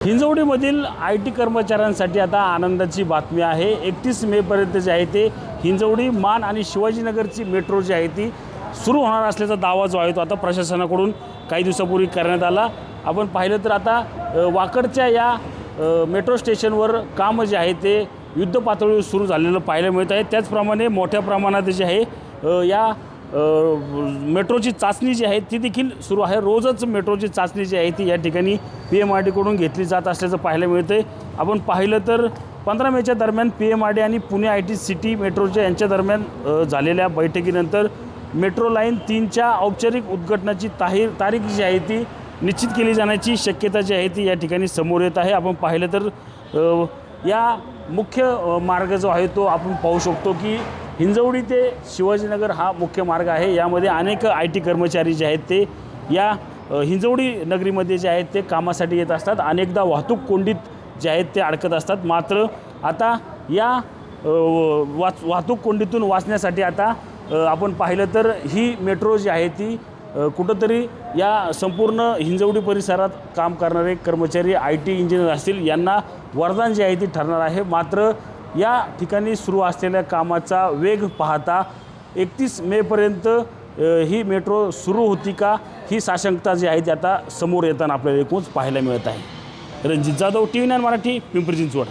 हिंजवडीमधील IT कर्मचाऱ्यांसाठी आता आनंदाची बातमी आहे। 31 मेपर्यंत जे आहे ते हिंजवडी, मान आणि शिवाजीनगरची मेट्रो जी आहे ती सुरू होणार असल्याचा दावा जो आहे तो आता प्रशासनाकडून काही दिवसापूर्वी करण्यात आला। आपण पाहिलं तर आता वाकडच्या या मेट्रो स्टेशनवर काम जे आहे ते युद्ध पातळीवर सुरू झालेलं पाहायला मिळत आहे। त्याचप्रमाणे मोठ्या प्रमाणात जे आहे या मेट्रोची चाचणी जी आहे ती देखील सुरू आहे। रोजच मेट्रोची चाचणी जी आहे ती या ठिकाणी PMRD कडून घेतली जात असल्याचं पाहायला मिळतंय। आपण पाहिलं तर 15 मेच्या दरम्यान PMRD आणि पुणे IT सिटी मेट्रोच्या यांच्या दरम्यान झालेल्या बैठकीनंतर मेट्रो लाईन 3च्या औपचारिक उद्घाटनाची तारीख जी आहे ती निश्चित केली जाण्याची शक्यता जी आहे ती या ठिकाणी समोर येत आहे। आपण पाहिलं तर या मुख्य मार्ग जो आहे तो आपण पाहू शकतो की हिंजवडी ते शिवाजीनगर हा मुख्य मार्ग आहे। यामध्ये अनेक IT कर्मचारी जे आहेत ते या हिंजवडी नगरीमध्ये जे आहेत ते कामासाठी येत असतात। अनेकदा वाहतूक कोंडीत जे आहेत ते अडकत असतात। मात्र आता या वाहतूक कोंडीतून वाचण्यासाठी आता आपण पाहिलं तर ही मेट्रो जी आहे ती कुठंतरी या संपूर्ण हिंजवडी परिसरात काम करणारे कर्मचारी IT इंजिनियर असतील यांना वरदान जे आहे ती ठरणार आहे। मात्र या ठिकाणी सुरू असलेल्या कामाचा वेग पाहता 31 मेपर्यंत ही मेट्रो सुरू होती का ही साशंकता जी आहे ती आता समोर येताना आपल्याला एकूणच पाहायला मिळत आहे। रणजित जाधव, TV9 मराठी, पिंपरी चिंचवड।